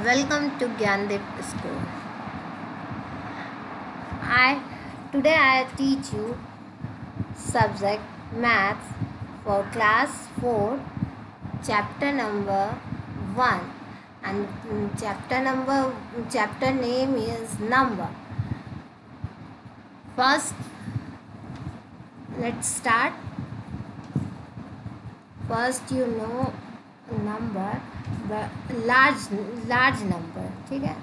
Welcome to Gyandeep School. Today I teach you subject Maths for class 4, chapter number 1, and chapter name is number. First, let's start. First number, but large number. ठीक है.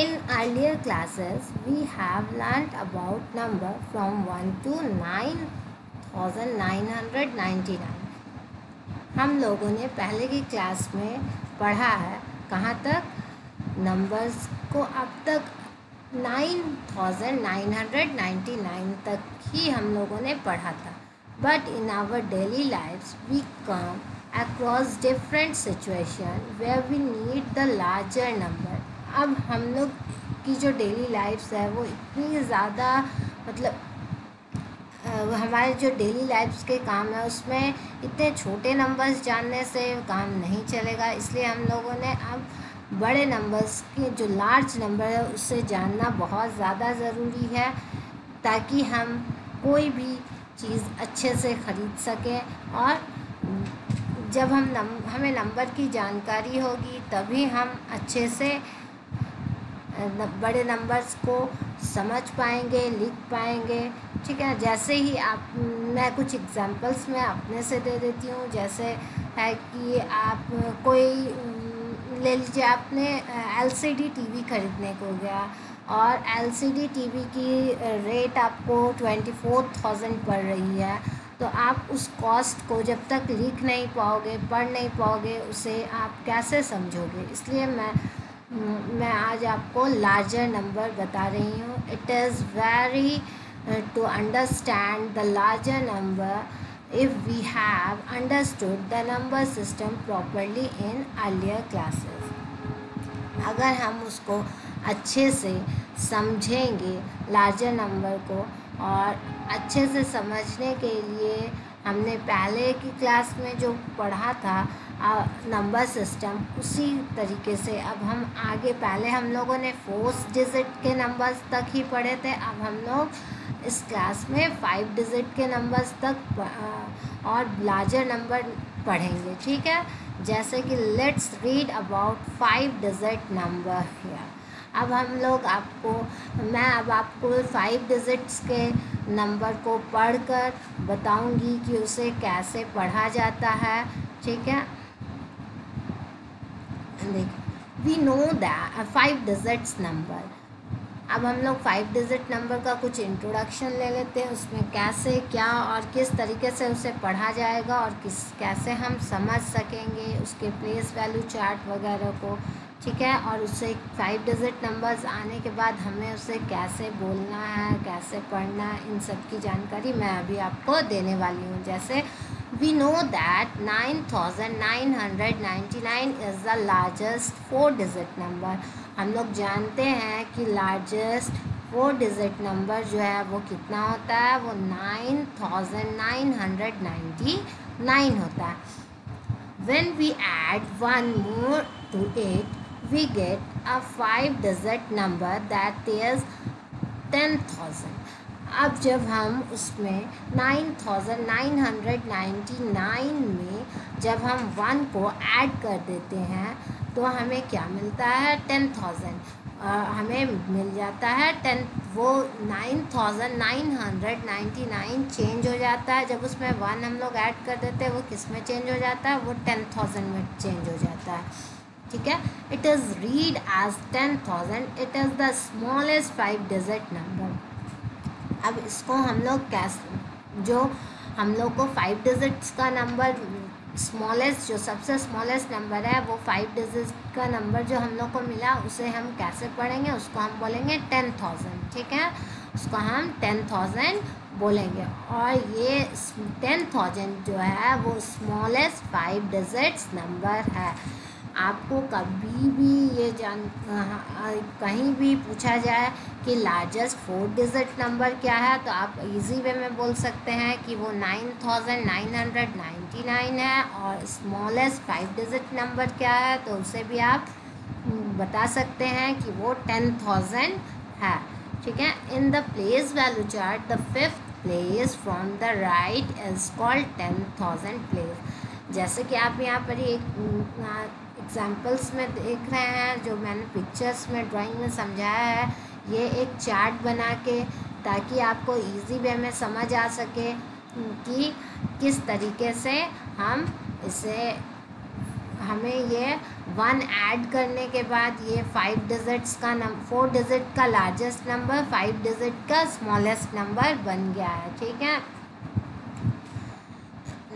In earlier classes, we have learnt about number from 1 to 9,999. हम लोगों ने पहले की class में पढ़ा है कहाँ तक, नंबर्स को अब तक 9,999 तक ही हम लोगों ने पढ़ा था. But in our daily lives, we come across different situations where we need the larger number. अब हम लोग की जो डेली लाइफ्स है वो इतनी ज़्यादा हमारे जो डेली लाइफ्स के काम है उसमें इतने छोटे नंबर्स जानने से काम नहीं चलेगा. इसलिए हम लोगों ने अब बड़े नंबर्स के जो लार्ज नंबर है उससे जानना बहुत ज़्यादा ज़रूरी है, ताकि हम कोई भी चीज़ अच्छे से ख़रीद सकें. और जब हमें नंबर की जानकारी होगी तभी हम अच्छे से बड़े नंबर्स को समझ पाएंगे, लिख पाएंगे. ठीक है. जैसे ही मैं कुछ एग्जांपल्स में अपने से दे देती हूँ. जैसे है कि आप कोई ले लीजिए, आपने LCD टीवी ख़रीदने को गया और LCD टीवी की रेट आपको 24,000 पड़ रही है, तो आप उस कॉस्ट को जब तक लिख नहीं पाओगे, पढ़ नहीं पाओगे, उसे आप कैसे समझोगे. इसलिए मैं आज आपको लार्जर नंबर बता रही हूँ. It is very to understand the larger number if we have understood the number system properly in earlier classes. अगर हम उसको अच्छे से समझेंगे लार्जर नंबर को, और अच्छे से समझने के लिए हमने पहले की क्लास में जो पढ़ा था नंबर सिस्टम, उसी तरीके से अब हम आगे, पहले हम लोगों ने 4 डिजिट के नंबर्स तक ही पढ़े थे, अब हम लोग इस क्लास में 5 डिजिट के नंबर्स तक और लार्जर नंबर पढ़ेंगे. ठीक है. जैसे कि let's read about 5 digit number here. अब मैं आपको 5 डिजिट्स के नंबर को पढ़कर बताऊंगी कि उसे कैसे पढ़ा जाता है. ठीक है. देखिए, we know that 5 digits number. अब हम लोग 5 डिजिट नंबर का कुछ इंट्रोडक्शन ले लेते हैं. उसमें कैसे, क्या और किस तरीके से उसे पढ़ा जाएगा और कैसे हम समझ सकेंगे उसके प्लेस वैल्यू चार्ट वगैरह को. ठीक है. और उससे 5 डिजिट नंबर्स आने के बाद हमें उसे कैसे बोलना है, कैसे पढ़ना है, इन सब की जानकारी मैं अभी आपको देने वाली हूँ. जैसे we know that 9,999 is the largest 4 digit number. हम लोग जानते हैं कि लार्जेस्ट 4 डिजिट नंबर जो है वो कितना होता है, वो 9,999 होता है. When we add one more to it, we get a 5 digit number that is 10,000. अब जब हम उसमें 9,999 में जब हम 1 को ऐड कर देते हैं तो हमें क्या मिलता है, 10,000. हमें मिल जाता है 10. वो 9,999 चेंज हो जाता है. जब उसमें 1 हम लोग ऐड कर देते हैं वो किस में चेंज हो जाता है, वो 10,000 में चेंज हो जाता है. ठीक है. It is read as 10,000. It is the smallest 5 digit number. अब इसको हम लोग जो हम लोग को 5 डिजिट्स का नंबर, स्मॉलेस्ट जो सबसे स्मॉलेस्ट नंबर है वो 5 डिजिट का नंबर जो हम लोग को मिला, उसे हम कैसे पढ़ेंगे, उसको हम बोलेंगे 10,000. ठीक है. उसको हम 10,000 बोलेंगे. और ये 10,000 जो है वो स्मॉलेस्ट 5 डिजिट्स नंबर है. आपको कभी भी कहीं भी पूछा जाए कि लार्जेस्ट 4 डिजिट नंबर क्या है, तो आप इजी वे में बोल सकते हैं कि वो 9,999 है. और स्मॉलेस्ट 5 डिजिट नंबर क्या है, तो उसे भी आप बता सकते हैं कि वो 10,000 है। ठीक है, in the place value chart the fifth place from the right is called 10,000 place. जैसे कि आप यहाँ पर एक एग्जाम्पल्स में देख रहे हैं, जो मैंने पिक्चर्स में ड्राइंग में समझाया है, ये एक चार्ट बना के, ताकि आपको इजी वे में समझ आ सके कि किस तरीके से हम इसे, हमें ये 1 ऐड करने के बाद ये 5 डिजिट्स का 4 डिजिट का लार्जेस्ट नंबर 5 डिजिट का स्मॉलेस्ट नंबर बन गया है। ठीक है,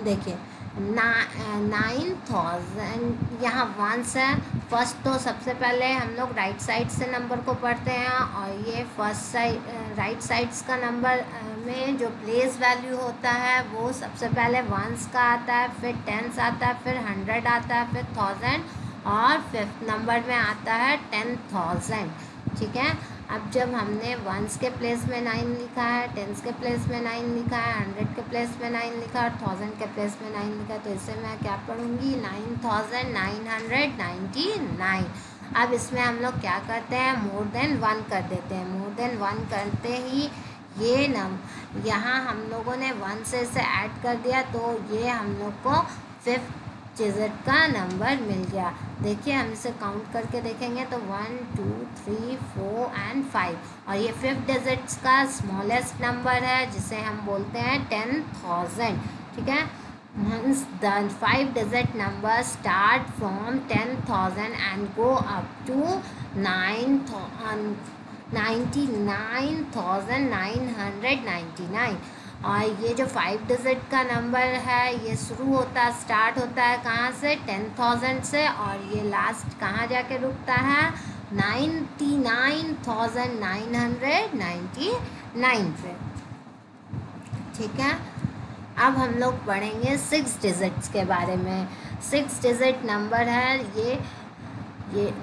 देखिए 9,000 यहाँ 1 है फर्स्ट, तो सबसे पहले हम लोग राइट साइड से नंबर को पढ़ते हैं, और ये फर्स्ट साइड राइट साइड्स का नंबर में जो प्लेस वैल्यू होता है वो सबसे पहले 1s का आता है, फिर 10s आता है, फिर 100 आता है, फिर 1000, और फिफ्थ नंबर में आता है 10,000। ठीक है, अब जब हमने 1s के प्लेस में 9 लिखा है, 10s के प्लेस में 9 लिखा है, 100 के प्लेस में 9 लिखा है, और 1000 के प्लेस में 9 लिखा है, तो इसे मैं क्या पढ़ूँगी, 9,999। अब इसमें हम लोग क्या करते हैं, मोर देन 1 कर देते हैं। मोर देन 1 करते ही ये यहाँ हम लोगों ने 1 से इसे ऐड कर दिया, तो ये हम लोग को फिफ्थ डिजिट का नंबर मिल गया। देखिए हम इसे काउंट करके देखेंगे तो 1 2 3 4 एंड 5, और ये फिफ्थ डिजिट्स का स्मॉलेस्ट नंबर है, जिसे हम बोलते हैं 10,000। ठीक है, Hence the 5 digit number start from 10,000 and go up to 99,999। और ये जो 5 डिजिट का नंबर है ये शुरू होता स्टार्ट होता है कहाँ से, 10,000 से, और ये लास्ट कहाँ जाके रुकता है, 99,999 पे। ठीक है, अब हम लोग पढ़ेंगे 6 डिजिट्स के बारे में। 6 डिजिट नंबर है ये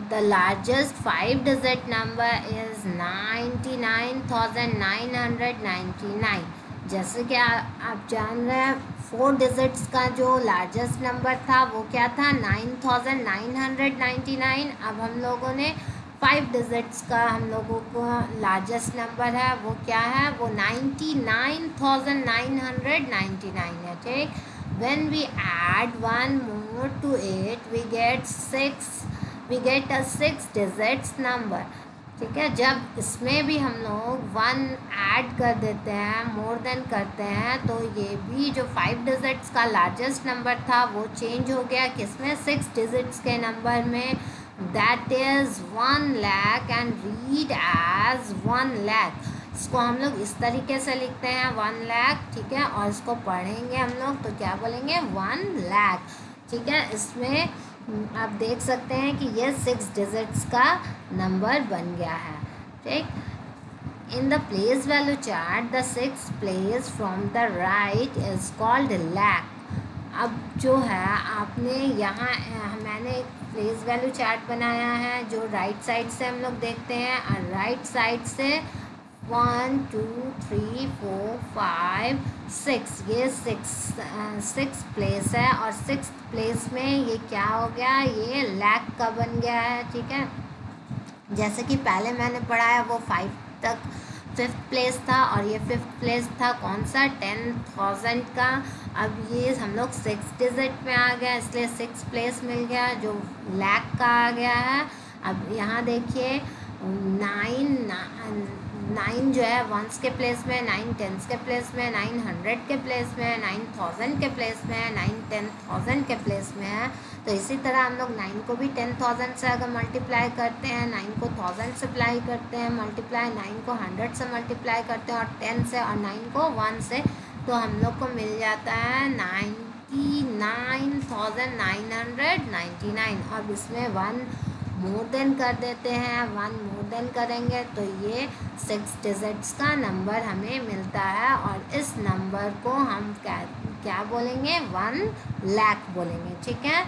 the largest 5 digit number is 99,999। जैसे कि आप जान रहे हैं 4 डिजिट्स का जो लार्जेस्ट नंबर था वो क्या था, 9,999। अब हम लोगों ने 5 डिजिट्स का हम लोगों को लार्जेस्ट नंबर है वो क्या है, वो 99,999 है। ठीक, when we add 1 more to it we get a 6 digits number। ठीक है, जब इसमें भी हम लोग 1 ऐड कर देते हैं, मोर देन करते हैं, तो ये भी जो 5 डिजिट्स का लार्जेस्ट नंबर था वो चेंज हो गया किसमें, 6 डिजिट्स के नंबर में, that is 1 lakh and read as 1 lakh. इसको हम लोग इस तरीके से लिखते हैं 1 लाख। ठीक है, और इसको पढ़ेंगे हम लोग तो क्या बोलेंगे, 1 लाख। ठीक है, इसमें आप देख सकते हैं कि ये 6 डिजिट्स का नंबर बन गया है। ठीक, in the place value chart the 6th place from the right is called lakh. अब जो है आपने यहाँ मैंने एक प्लेस वैल्यू चार्ट बनाया है जो राइट साइड से हम लोग देखते हैं, और राइट साइड से 1 2 3 4 5 6, ये 6 प्लेस है, और 6th प्लेस में ये क्या हो गया, ये लाख का बन गया है। ठीक है, जैसे कि पहले मैंने पढ़ाया वो 5 तक 5th प्लेस था, और ये 5th प्लेस था कौन सा, 10,000 का। अब ये हम लोग 6 डिजिट में आ गया, इसलिए 6 प्लेस मिल गया जो लाख का आ गया है। अब यहाँ देखिए 9 जो है 1s के प्लेस में, 9 10s के प्लेस में, 900 के प्लेस में, 9,000 के प्लेस में, 9 10,000 के प्लेस में है। तो इसी तरह हम लोग 9 को भी 10,000 से अगर मल्टीप्लाई करते हैं, 9 को 1000 से अप्लाई करते हैं मल्टीप्लाई, 9 को 100 से मल्टीप्लाई करते हैं, और 10 से, और 9 को 1 से, तो हम लोग को मिल जाता है 99,999। अब इसमें 1 मोर देन कर देते हैं, 1 मोर देन करेंगे तो ये 6 डिजिट्स का नंबर हमें मिलता है, और इस नंबर को हम क्या बोलेंगे, 1 लाख बोलेंगे। ठीक है,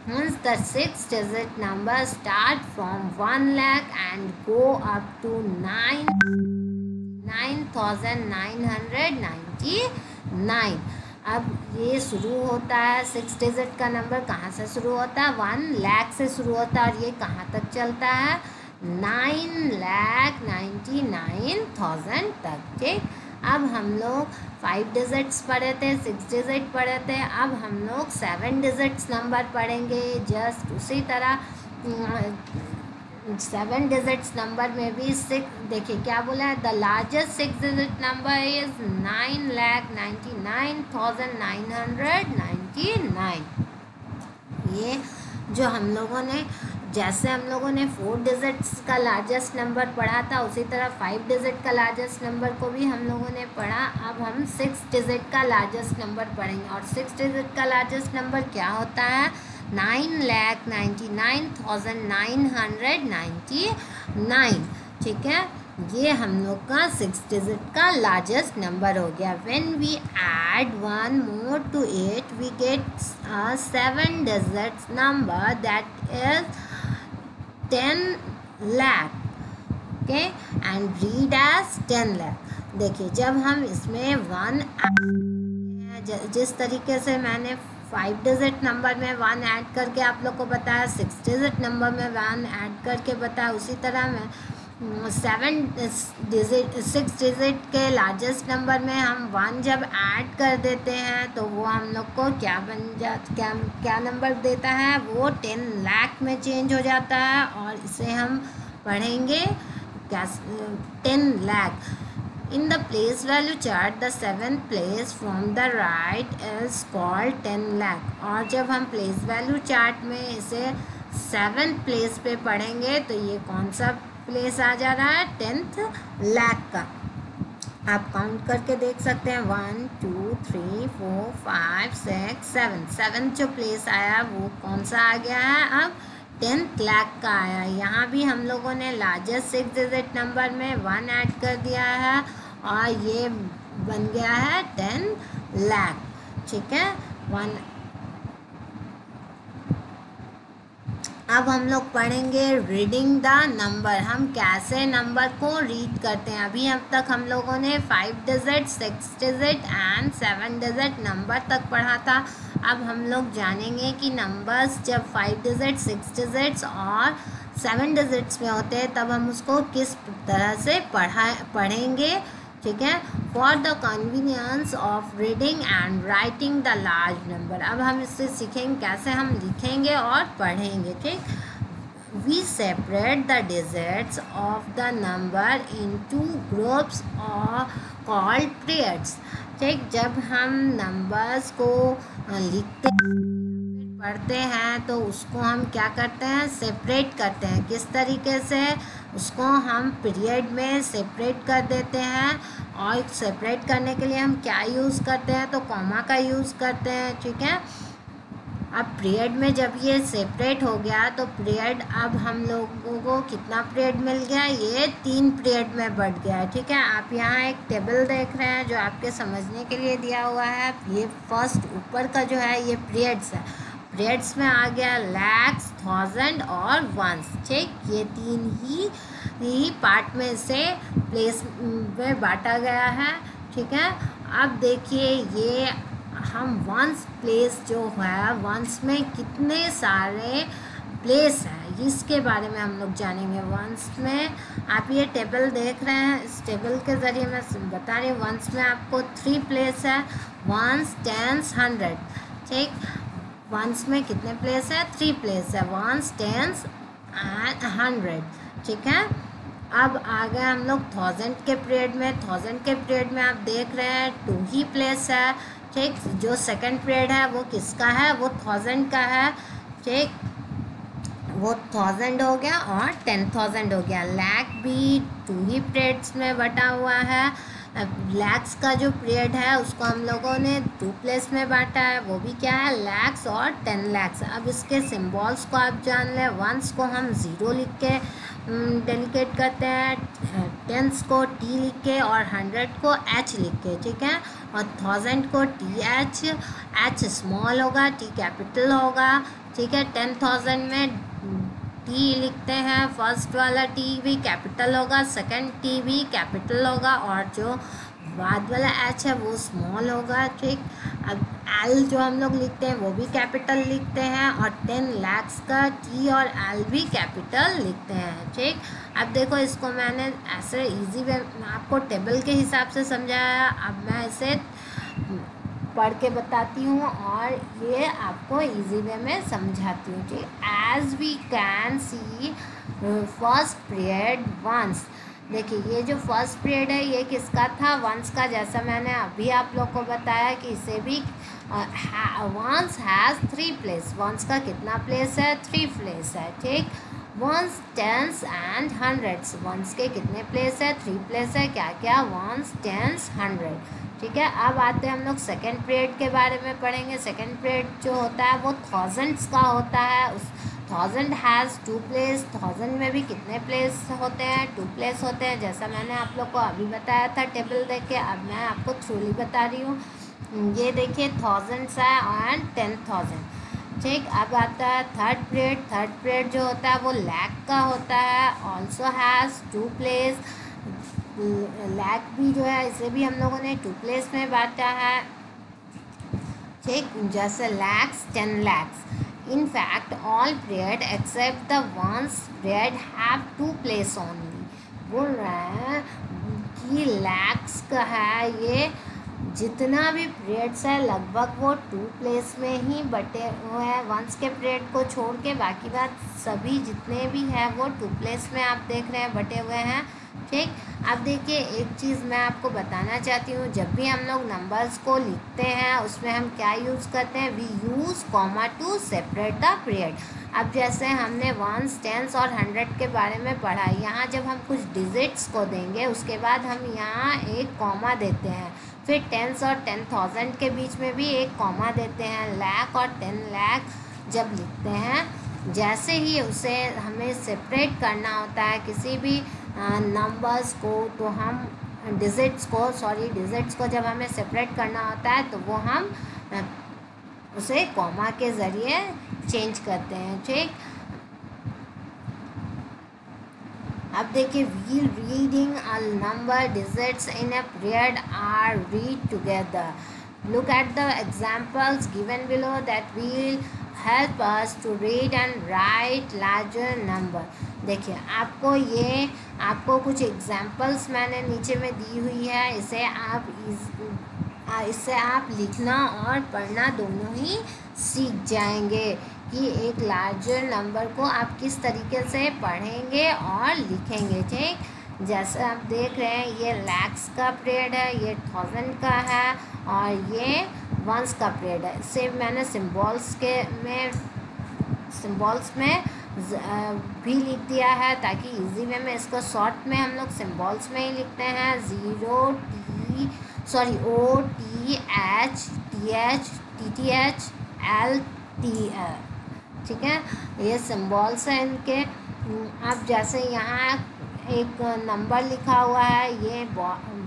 Hence the 6 digit number start from 1 lakh and go up to 9,999। अब ये शुरू होता है 6 डिजिट का नंबर कहाँ से शुरू होता है, 1 लाख से शुरू होता है, और ये कहाँ तक चलता है, 9,99,000 तक। ठीक, अब हम लोग 5 डिजिट्स पढ़े थे, 6 डिजिट पढ़े थे, अब हम लोग 7 डिजिट्स नंबर पढ़ेंगे। जस्ट उसी तरह 7 डिजिट्स नंबर में भी 6, देखिए क्या बोला है, the largest 6 digit number is 9,99,999। ये जो हम लोगों ने, जैसे हम लोगों ने 4 डिजिट्स का लार्जेस्ट नंबर पढ़ा था, उसी तरह 5 डिजिट का लार्जेस्ट नंबर को भी हम लोगों ने पढ़ा। अब हम 6 डिजिट का लार्जेस्ट नंबर पढ़ेंगे, और 6 डिजिट का लार्जेस्ट नंबर क्या होता है, 9,99,999। ठीक है, ये हम लोग का 6 डिजिट का लार्जेस्ट नंबर हो गया। When we add 1 more to it we get a 7 digit number that is 10 lakh। Okay, and read as 10 lakh। देखिए जब हम इसमें 1 जिस तरीके से मैंने 5 डिजिट नंबर में 1 ऐड करके आप लोग को बताया, 6 डिजिट नंबर में 1 ऐड करके बताया, उसी तरह मैं 6 डिजिट के लार्जेस्ट नंबर में हम 1 जब ऐड कर देते हैं तो वो हम लोग को क्या बन क्या नंबर देता है, वो 10 लाख में चेंज हो जाता है। और इसे हम पढ़ेंगे क्या, 10 lakh. In the place value chart, the 7th place from the right is called 10 lakh। और जब हम place value chart में इसे 7th place पे पढ़ेंगे तो ये कौन सा प्लेस आ जा रहा है, 10th लाख का। आप काउंट करके देख सकते हैं, 1 2 3 4 5 6 7। 7th जो प्लेस आया वो कौन सा आ गया है, अब 10th लाख का आया। यहाँ भी हम लोगों ने लार्जेस्ट 6 डिजिट नंबर में 1 ऐड कर दिया है, और ये बन गया है 10 लाख। ठीक है, 1। अब हम लोग पढ़ेंगे रीडिंग द नंबर, हम कैसे नंबर को रीड करते हैं। अभी अब तक हम लोगों ने 5 digit 6 digit and 7 digit number तक पढ़ा था। अब हम लोग जानेंगे कि नंबर्स जब 5 डिजिट 6 डिजिट्स और 7 डिजिट्स में होते हैं तब हम उसको किस तरह से पढ़ेंगे। ठीक है, for the convenience of reading and writing the large number. अब हम इससे सीखेंगे कैसे हम लिखेंगे और पढ़ेंगे। ठीक, we separate the digits of the number into groups और कॉल्ड पीरियड्स। ठीक, जब हम नंबर्स को लिखते पढ़ते हैं तो उसको हम क्या करते हैं, सेपरेट करते हैं। किस तरीके से, उसको हम पीरियड में सेपरेट कर देते हैं। और सेपरेट करने के लिए हम क्या यूज़ करते हैं, तो कॉमा का यूज़ करते हैं। ठीक है, अब पीरियड में जब ये सेपरेट हो गया तो पीरियड, अब हम लोगों को कितना पीरियड मिल गया, ये 3 पीरियड में बढ़ गया है। ठीक है, आप यहाँ एक टेबल देख रहे हैं जो आपके समझने के लिए दिया हुआ है। ये फर्स्ट ऊपर का जो है ये पीरियड्स है। पीरियड्स में आ गया लैक्स, 1000 और वंस। ठीक, ये 3 ही पार्ट में से प्लेस में बांटा गया है। ठीक है, अब देखिए ये हम वंस प्लेस जो है, वंस में कितने सारे प्लेस है इसके बारे में हम लोग जानेंगे। वंस में आप ये टेबल देख रहे हैं, इस टेबल के ज़रिए मैं बता रही हूँ। वंस में आपको 3 प्लेस है, वंस, टेंस, 100। ठीक, वंस में कितने प्लेस है, 3 प्लेस है, वंस, टेंस एंड 100। ठीक है, अब आ गए हम लोग 1000 के पीरियड में। 1000 के पीरियड में आप देख रहे हैं 2 ही प्लेस है। ठीक, जो सेकंड पीरियड है वो किसका है, वो 1000 का है। ठीक, वो 1000 हो गया और 10,000 हो गया। लैख भी 2 ही पीरियड्स में बटा हुआ है। लैक्स का जो पीरियड है उसको हम लोगों ने 2 प्लेस में बांटा है, वो भी क्या है, लैक्स और 10 लैक्स। अब इसके सिंबल्स को आप जान लें। वंस को हम 0 लिख के डेलीकेट करते हैं, टेंस को टी लिख के और 100 को एच लिख के। ठीक है, और 1000 को TH, एच स्मॉल होगा, टी कैपिटल होगा। ठीक है, 10,000 में टी लिखते हैं, फर्स्ट वाला टी भी कैपिटल होगा, सेकंड टी भी कैपिटल होगा, और जो बाद वाला एच है वो स्मॉल होगा, ठीक। अब एल जो हम लोग लिखते हैं वो भी कैपिटल लिखते हैं, और 10 lakhs का टी और एल भी कैपिटल लिखते हैं, ठीक। अब देखो इसको मैंने ऐसे इजी वे आपको टेबल के हिसाब से समझाया, अब मैं इसे पढ़ के बताती हूँ और ये आपको इजी वे में समझाती हूँ, ठीक। As we can see first period ones, देखिए ये जो फर्स्ट पीरियड है ये किसका था, वंस का, जैसा मैंने अभी आप लोग को बताया कि इसे भी वंस हैज़ 3 प्लेस, वंस का कितना प्लेस है, 3 प्लेस है, ठीक। Ones, tens and hundreds, ones के कितने प्लेस है, 3 प्लेस है, क्या क्या, वंस, टेंस, हंड्रेड, ठीक है। अब आते हैं हम लोग सेकेंड पीरियड के बारे में पढ़ेंगे। सेकेंड पीरियड जो होता है वो थाउजेंड्स का होता है, उस 1000 हैज़ 2 प्लेस, 1000 में भी कितने प्लेस होते हैं, 2 प्लेस होते हैं, जैसा मैंने आप लोग को अभी बताया था टेबल देख के, अब मैं आपको थ्रूली बता रही हूँ। ये देखिए थाउजेंड्स है एंड 10,000, ठीक। अब आता है थर्ड पीरियड। थर्ड पीरियड जो होता है वो लाख का होता है, ऑल्सो हैज़ 2 प्लेस, लाख भी जो है इसे भी हम लोगों ने 2 प्लेस में बांटा है, ठीक। जैसे lakhs, 10 lakhs, in fact all period except the ones period have 2 place only, बोल रहे हैं कि lakhs का है ये जितना भी पीरियड्स है लगभग वो 2 प्लेस में ही बटे हुए हैं, वंस के पीरियड को छोड़ के बाकी बात सभी जितने भी हैं वो 2 प्लेस में आप देख रहे हैं बटे हुए हैं, ठीक। अब देखिए एक चीज़ मैं आपको बताना चाहती हूँ, जब भी हम लोग नंबर्स को लिखते हैं उसमें हम क्या यूज़ करते हैं, we use comma to separate the period. अब जैसे हमने वंस, टेंस और 100 के बारे में पढ़ा, यहाँ जब हम कुछ डिजिट्स को देंगे उसके बाद हम यहाँ एक कॉमा देते हैं, फिर टेंस और 10,000 के बीच में भी एक कॉमा देते हैं, लाख और 10 लाख जब लिखते हैं, जैसे ही उसे हमें सेपरेट करना होता है किसी भी नंबर्स को, तो हम डिजिट्स को जब हमें सेपरेट करना होता है तो वो हम उसे कॉमा के ज़रिए चेंज करते हैं, ठीक। अब देखिए while reading a number digits in a period are read together, look at the examples given below that will help us to read and write larger number। देखिए आपको कुछ एग्जाम्पल्स मैंने नीचे में दी हुई है, इससे आप लिखना और पढ़ना दोनों ही सीख जाएंगे कि एक लार्जर नंबर को आप किस तरीके से पढ़ेंगे और लिखेंगे, ठीक। जैसे आप देख रहे हैं ये लैक्स का पीरियड है, ये 1000 का है और ये वंस का पीरियड है। इसे मैंने सिंबल्स में भी लिख दिया है ताकि इजी वे में इसको शॉर्ट में हम लोग सिंबल्स में ही लिखते हैं, OTHTHLT, ठीक है, ये सिंबल्स हैं इनके। अब जैसे यहाँ एक नंबर लिखा हुआ है, ये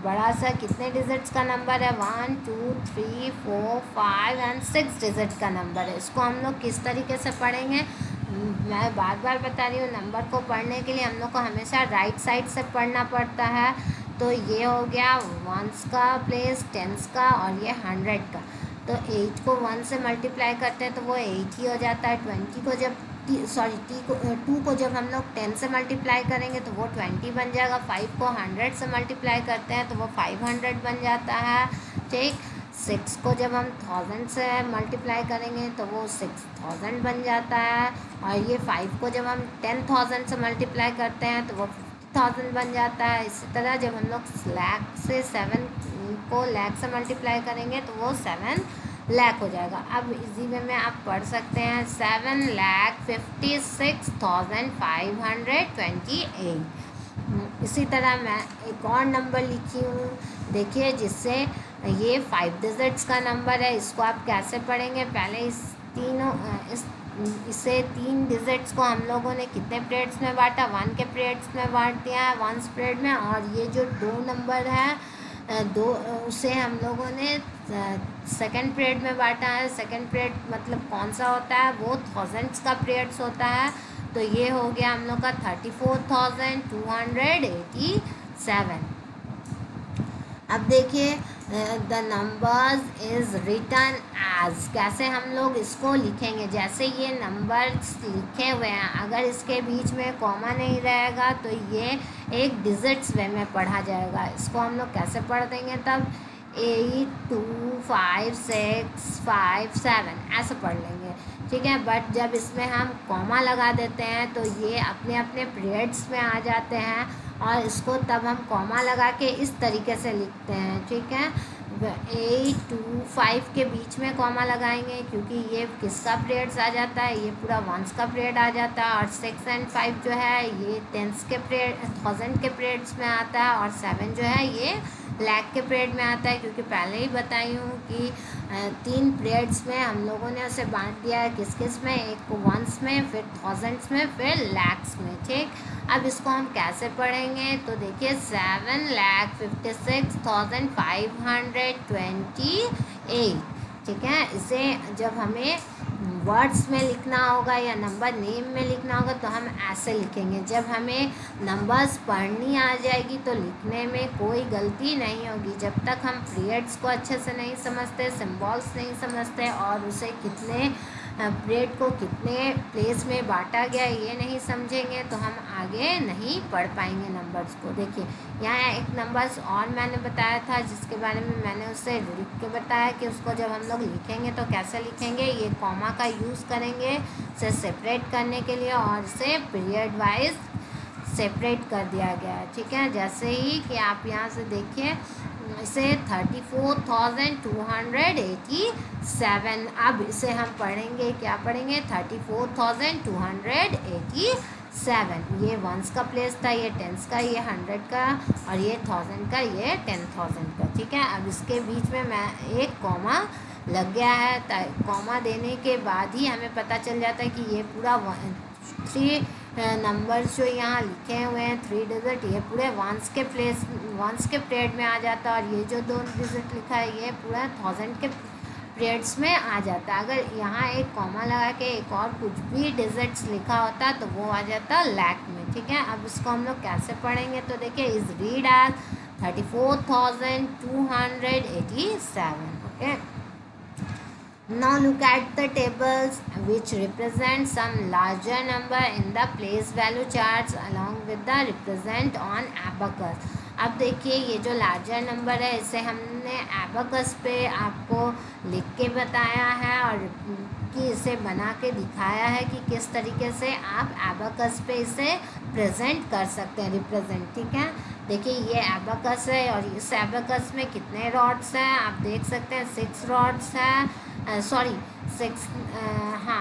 बड़ा सा कितने डिजिट्स का नंबर है, 1 2 3 4 5 एंड 6 डिजिट का नंबर है। इसको हम लोग किस तरीके से पढ़ेंगे, मैं बार बार बता रही हूँ, नंबर को पढ़ने के लिए हम लोग को हमेशा राइट साइड से पढ़ना पड़ता है। तो ये हो गया वंस का प्लेस, टेंस का और ये 100 का। तो 8 को 1 से मल्टीप्लाई करते हैं तो वो 8 ही हो जाता है। 20 को जब 2 को जब हम लोग 10 से मल्टीप्लाई करेंगे तो वो 20 बन जाएगा। 5 को 100 से मल्टीप्लाई करते हैं तो वो 500 बन जाता है, ठीक। 6 को जब हम 1000 से मल्टीप्लाई करेंगे तो वो 6000 बन जाता है। और ये 5 को जब हम 10,000 से मल्टीप्लाई करते हैं तो वो 50,000 बन जाता है। इसी तरह जब हम लोग लाख से 7 को लाख से मल्टीप्लाई करेंगे तो वो 7 लाख हो जाएगा। अब इसी वे में आप पढ़ सकते हैं 7,56,528। इसी तरह मैं एक और नंबर लिखी हूँ, देखिए, जिससे ये 5 डिजिट्स का नंबर है। इसको आप कैसे पढ़ेंगे, पहले इसे 3 डिजिट्स को हम लोगों ने कितने पीरियड्स में बांटा, 1 के पीरियड्स में बांट दिया है, 1 पीरियड में। और ये जो 2 नंबर है उसे हम लोगों ने सेकंड पीरियड में बांटा है। सेकंड पीरियड मतलब कौन सा होता है, वो थाउजेंड्स का पीरियड्स होता है। तो ये हो गया हम लोग का 34,287। अब देखिए the numbers is written as, कैसे हम लोग इसको लिखेंगे। जैसे ये नंबर्स लिखे हुए हैं, अगर इसके बीच में कॉमा नहीं रहेगा तो ये एक डिजिट्स वे में पढ़ा जाएगा। इसको हम लोग कैसे पढ़ देंगे तब, 8 2 5 6 5 7 ऐसे पढ़ लेंगे, ठीक है। बट जब इसमें हम कॉमा लगा देते हैं तो ये अपने अपने पीरियड्स में आ जाते हैं, और इसको तब हम कॉमा लगा के इस तरीके से लिखते हैं, ठीक है। 8 2 5 के बीच में कॉमा लगाएंगे क्योंकि ये किसका पीरियड्स आ जाता है, ये पूरा वंस का पीरियड आ जाता है। और 6 और 5 जो है ये टेंस के पीरियड, 1000 के पीरियड्स में आता है। और 7 जो है ये लैख के पीरियड में आता है, क्योंकि पहले ही बताई हूँ कि 3 पीरियड्स में हम लोगों ने उसे बांट दिया है, किस किस में, एक को वंस में, फिर थाउजेंड्स में, फिर लैक्स में, ठीक। अब इसको हम कैसे पढ़ेंगे तो देखिए 7,56,528, ठीक है। इसे जब हमें वर्ड्स में लिखना होगा या नंबर नेम में लिखना होगा तो हम ऐसे लिखेंगे। जब हमें नंबर्स पढ़नी आ जाएगी तो लिखने में कोई गलती नहीं होगी। जब तक हम पीरियड्स को अच्छे से नहीं समझते, सिंबल्स नहीं समझते, और उसे कितने पीरियड को कितने प्लेस में बांटा गया ये नहीं समझेंगे तो हम आगे नहीं पढ़ पाएंगे नंबर्स को। देखिए यहाँ एक नंबर्स और मैंने बताया था जिसके बारे में मैंने उससे लिख के बताया कि उसको जब हम लोग लिखेंगे तो कैसे लिखेंगे। ये कॉमा का यूज़ करेंगे इसे सेपरेट करने के लिए, और इसे पीरियड वाइज सेपरेट कर दिया गया है, ठीक है। जैसे ही कि आप यहाँ से देखिए इसे 34,287, अब इसे हम पढ़ेंगे, क्या पढ़ेंगे, 34,287। ये वंस का प्लेस था, ये टेंस का, ये 100 का, और ये 1000 का, ये 10,000 का, ठीक है। अब इसके बीच में मैं एक कॉमा लग गया है, कॉमा देने के बाद ही हमें पता चल जाता है कि ये पूरा 3 नंबर्स जो यहाँ लिखे हुए हैं 3 डिजिट, ये पूरे वंस के पीरियड में आ जाता है। और ये जो 2 डिजिट लिखा है ये पूरा 1000 के पीरियड्स में आ जाता है। अगर यहाँ एक कॉमा लगा के एक और कुछ भी डिजिट्स लिखा होता तो वो आ जाता लैख में, ठीक है। अब इसको हम लोग कैसे पढ़ेंगे तो देखिए is read as 34,287, okay. Now look at the tables which represent some larger number in the place value charts along with the represent on abacus. अब देखिए ये जो लार्जर नंबर है इसे हमने एबाकस पे आपको लिख के बताया है, और कि इसे बना के दिखाया है कि किस तरीके से आप एबाकस पे इसे प्रेजेंट कर सकते हैं, रिप्रेजेंट, ठीक है। देखिए ये एबाकस है और इस एबाकस में कितने रॉड्स हैं आप देख सकते हैं, 6 रॉड्स हैं,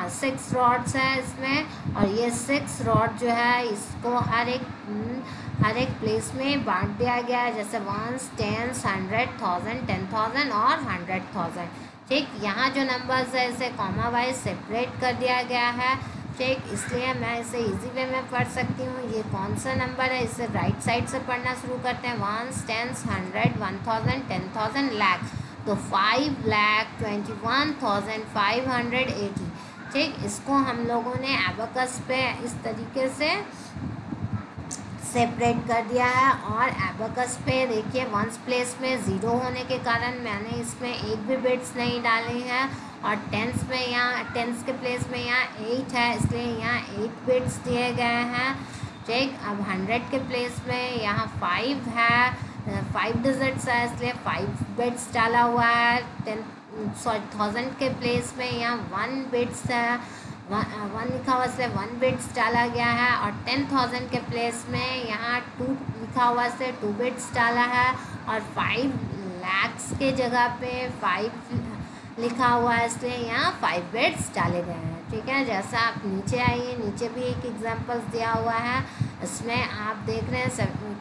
6 रॉड्स है इसमें। और ये 6 रॉड जो है इसको हर एक प्लेस में बांट दिया गया है, जैसे वंस, टेंस, 100, 1000, 10,000 और 100,000, ठीक। यहाँ जो नंबर्स है इसे कॉमा वाइज सेपरेट कर दिया गया है, ठीक। इसलिए मैं इसे इजी वे में पढ़ सकती हूँ। ये कौन सा नंबर है, इसे राइट साइड से पढ़ना शुरू करते हैं, वंस, टेंस, 100, 1000, 10,000, लैख, तो 5,21,580, ठीक। इसको हम लोगों ने एबाकस पे इस तरीके से सेपरेट कर दिया है। और एबाकस पे देखिए वंस प्लेस में 0 होने के कारण मैंने इसमें एक भी बिट्स नहीं डाले हैं, और टेंस के प्लेस में यहाँ 8 है इसलिए यहाँ 8 बिट्स दिए गए हैं, ठीक। अब 100 के प्लेस में यहाँ 5 है, 5 डिजिट्स है इसलिए 5 बिट्स डाला हुआ है। 1000 के प्लेस में यहाँ 1 बिट्स है, 1 लिखा हुआ से 1 बिट्स डाला गया है। और 10,000 के प्लेस में यहाँ 2 लिखा हुआ से 2 बिट्स डाला है। और 5 लैक्स के जगह पे 5 लिखा हुआ है इसलिए यहाँ 5 बिट्स डाले गए हैं, ठीक है। जैसा आप नीचे आइए, नीचे भी एक एग्जाम्पल्स दिया हुआ है, इसमें आप देख रहे हैं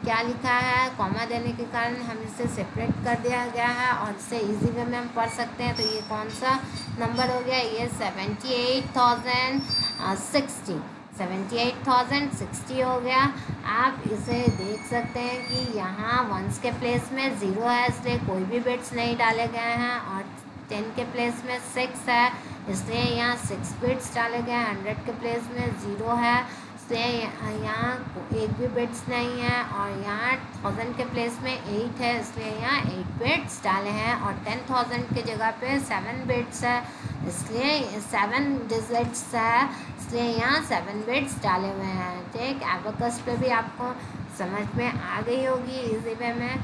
क्या लिखा है, कॉमा देने के कारण हम इसे सेपरेट कर दिया गया है और इसे इजी वे में हम पढ़ सकते हैं। तो ये कौन सा नंबर हो गया, ये 78,060 हो गया। आप इसे देख सकते हैं कि यहाँ वंस के प्लेस में 0 है इसलिए कोई भी बिट्स नहीं डाले गए हैं, और 10 के प्लेस में 6 है इसलिए यहाँ 6 बिट्स डाले गए हैं। 100 के प्लेस में 0 है इसलिए यहाँ एक भी बिट्स नहीं है, और यहाँ 1000 के प्लेस में 8 है इसलिए यहाँ 8 बिट्स डाले हैं, और 10,000 के जगह पे 7 बिट्स है इसलिए 7 डिजिट्स है इसलिए यहाँ 7 बिट्स डाले हुए हैं। ठीक, एबेकस पे भी आपको समझ में आ गई होगी इजी वे में।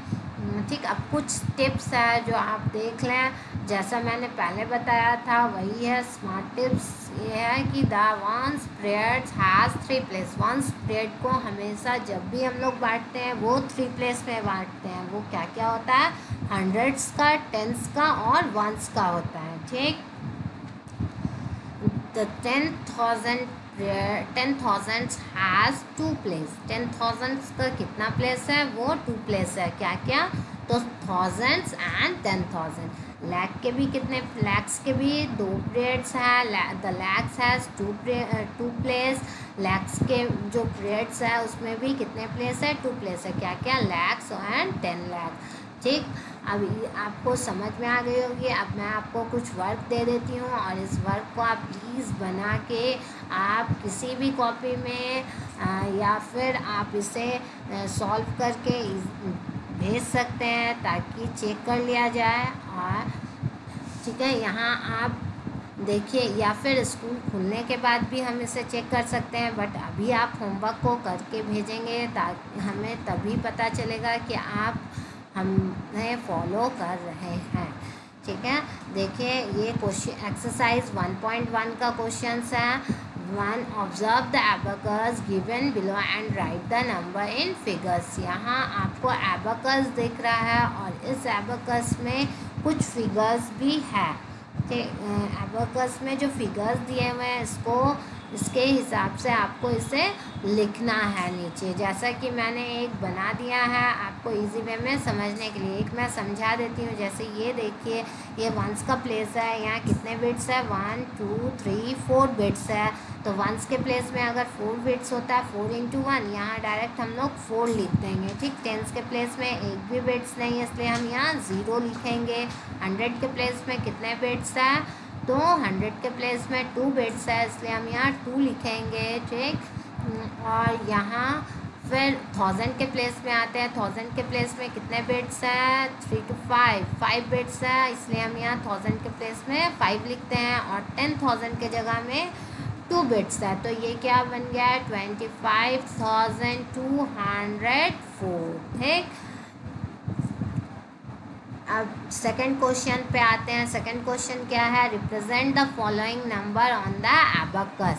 ठीक, अब कुछ टिप्स है जो आप देख लें, जैसा मैंने पहले बताया था वही है। स्मार्ट टिप्स ये है कि the ones period has 3 place. Ones period को हमेशा जब भी हम लोग बांटते हैं वो 3 प्लेस में बांटते हैं। वो क्या क्या होता है, हंड्रेड्स का, टेंस का और वंस का होता है। ठीक, द 10,000 हैज़ 2 प्लेस। 10,000 का कितना प्लेस है, वो 2 प्लेस है। क्या क्या, तो थाउजेंड्स एंड 10,000। लैख के भी कितने, लैक्स के भी 2 पीरियड्स है। The lakhs has 2 place. Lakhs के जो पीरियड्स है उसमें भी कितने प्लेस है, 2 प्लेस है। क्या क्या, लैक्स एंड 10 लाख। ठीक, अब आपको समझ में आ गई होगी। अब मैं आपको कुछ वर्क दे देती हूँ और इस वर्क को आप प्लीज़ बना के आप किसी भी कॉपी में या फिर आप इसे सॉल्व करके भेज सकते हैं ताकि चेक कर लिया जाए। और ठीक है, यहाँ आप देखिए, या फिर स्कूल खुलने के बाद भी हम इसे चेक कर सकते हैं, बट अभी आप होमवर्क को करके भेजेंगे ताकि हमें तभी पता चलेगा कि आप हमें फॉलो कर रहे हैं। ठीक है, देखिए ये क्वेश्चन एक्सरसाइज 1.1 का क्वेश्चन है। 1, observe the abacus given below and right the number in figures. यहाँ आपको एबेकस दिख रहा है और इस एबेकस में कुछ फिगर्स भी है। एबेकस में जो फिगर्स दिए हुए हैं इसके हिसाब से आपको इसे लिखना है नीचे। जैसा कि मैंने एक बना दिया है आपको इजी वे में समझने के लिए। एक मैं समझा देती हूँ। जैसे ये देखिए, ये वंस का प्लेस है। यहाँ कितने बिट्स है, 1 2 3 4 बिट्स है। तो वंस के प्लेस में अगर 4 बिट्स होता है, 4 × 1, यहाँ डायरेक्ट हम लोग 4 लिख देंगे। ठीक, टेंस के प्लेस में एक भी बिट्स नहीं है इसलिए हम यहाँ 0 लिखेंगे। 100 के प्लेस में कितने बिट्स है, तो 100 के प्लेस में 2 बिट्स है इसलिए हम यहाँ 2 लिखेंगे। ठीक, और यहाँ फिर 1000 के प्लेस में आते हैं। 1000 के प्लेस में कितने बिट्स हैं, 3 to 5 बिट्स है इसलिए हम यहाँ 1000 के प्लेस में 5 लिखते हैं। और 10,000 के जगह में 2 बिट्स है तो ये क्या बन गया है, 25,204। ठीक, अब सेकंड क्वेश्चन पे आते हैं। सेकंड क्वेश्चन क्या है, represent the following number on the abacus.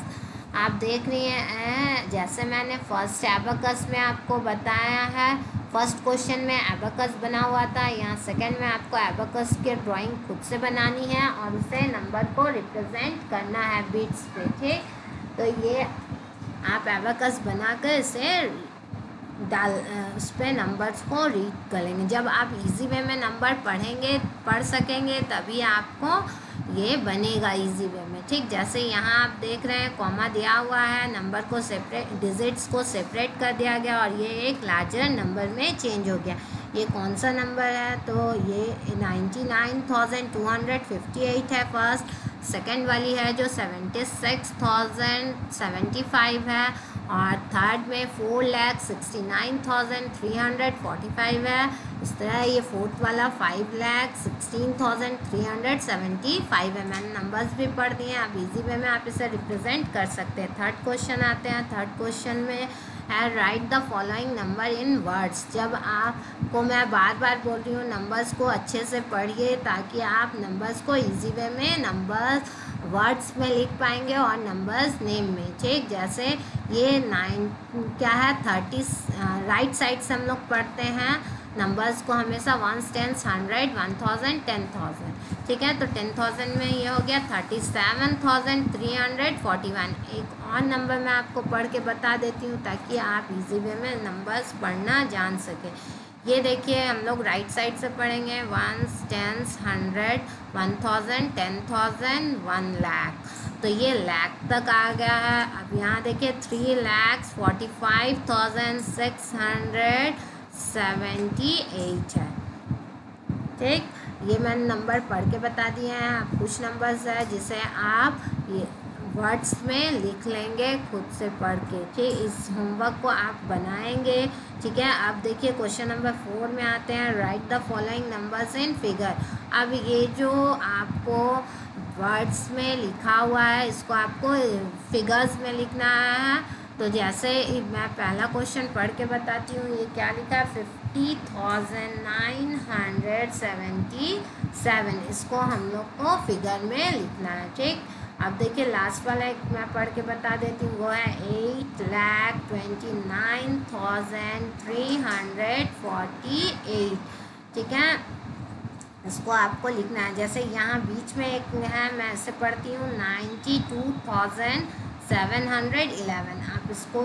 आप देख रही हैं, जैसे मैंने फर्स्ट एबेकस में आपको बताया है, फर्स्ट क्वेश्चन में एबेकस बना हुआ था। यहाँ सेकंड में आपको एबेकस की ड्राइंग खुद से बनानी है और उसे नंबर को रिप्रेजेंट करना है बिट्स पे। ठीक, तो ये आप एबेकस बनाकर इसे उस पर नंबर्स को रीड करेंगे। जब आप इजी वे में नंबर पढ़ सकेंगे तभी आपको ये बनेगा इजी वे में। ठीक, जैसे यहाँ आप देख रहे हैं कॉमा दिया हुआ है, नंबर को सेपरेट, डिजिट्स को सेपरेट कर दिया गया और ये एक लार्जर नंबर में चेंज हो गया। ये कौन सा नंबर है, तो ये 99,258 है फर्स्ट। सेकंड वाली है जो 76,075 है, और थर्ड में 4,69,345 है। इस तरह ये फोर्थ वाला 5,16,375 है। मैंने नंबर्स भी पढ़ दिए हैं, आप इजी वे में आप इसे रिप्रेजेंट कर सकते हैं। थर्ड क्वेश्चन आते हैं। थर्ड क्वेश्चन में है right the following number in words. जब आपको मैं बार बार बोल रही हूँ नंबर्स को अच्छे से पढ़िए ताकि आप नंबर्स को इजी वे में नंबर्स वर्ड्स में लिख पाएंगे और नंबर्स नेम में। ठीक, जैसे ये 9 क्या है, 30 राइट साइड से हम लोग पढ़ते हैं नंबर्स को हमेशा 1, 10, 100, 1000, 10,000। ठीक है, तो 10,000 में ये हो गया 37,341। एक और नंबर मैं आपको पढ़ के बता देती हूँ ताकि आप इजी वे में नंबर्स पढ़ना जान सकें। ये देखिए, हम लोग राइट साइड से पढ़ेंगे 1, 10, 100, 1000, 10,000, 1 लाख। तो ये लाख तक आ गया है। अब यहाँ देखिए 3,45,678 है। ठीक, ये मैंने नंबर पढ़ के बता दिए हैं। अब कुछ नंबर्स है जिसे आप ये वर्ड्स में लिख लेंगे खुद से पढ़ के। ठीक, इस होमवर्क को आप बनाएंगे। ठीक है, आप देखिए क्वेश्चन नंबर 4 में आते हैं, right the following numbers in figure. अब ये जो आपको वर्ड्स में लिखा हुआ है इसको आपको फिगर्स में लिखना है। तो जैसे मैं पहला क्वेश्चन पढ़ के बताती हूँ, ये क्या लिखा है, 50,977, इसको हम लोग को फिगर में लिखना है। ठीक, अब देखिए लास्ट वाला एक मैं पढ़ के बता देती हूँ, वो है 8,29,348। ठीक है, इसको आपको लिखना है। जैसे यहाँ बीच में एक है, मैं ऐसे पढ़ती हूँ 92,711, आप इसको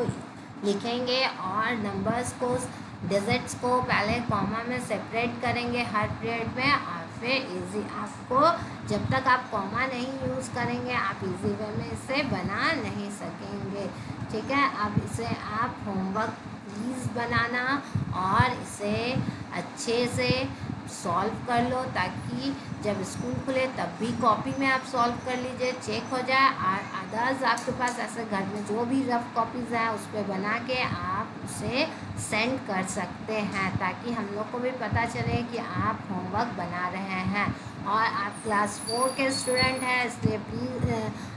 लिखेंगे और नंबर्स को, डिजिट्स को पहले कॉमा में सेपरेट करेंगे हर पीरियड में, और फिर इजी, आपको जब तक आप कॉमा नहीं यूज़ करेंगे आप इजी वे में इसे बना नहीं सकेंगे। ठीक है, अब इसे आप होमवर्क प्लीज़ बनाना और इसे अच्छे से सॉल्व कर लो, ताकि जब स्कूल खुले तब भी कॉपी में आप सॉल्व कर लीजिए, चेक हो जाए। और अदर्स आपके पास ऐसे घर में जो भी रफ कॉपीज़ हैं उस पर बना के आप उसे सेंड कर सकते हैं, ताकि हम लोग को भी पता चले कि आप होमवर्क बना रहे हैं। और आप क्लास 4 के स्टूडेंट हैं, इसलिए प्लीज़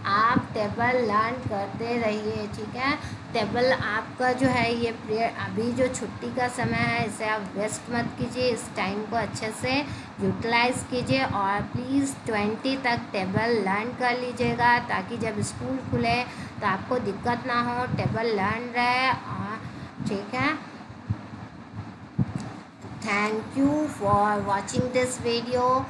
आप टेबल लर्न करते रहिए। ठीक है, टेबल आपका जो है ये पीरियड, अभी जो छुट्टी का समय है इसे आप वेस्ट मत कीजिए, इस टाइम को अच्छे से यूटिलाइज़ कीजिए और प्लीज़ 20 तक टेबल लर्न कर लीजिएगा, ताकि जब स्कूल खुले तो आपको दिक्कत ना हो, टेबल लर्न रहे। और ठीक है, thank you for watching this video.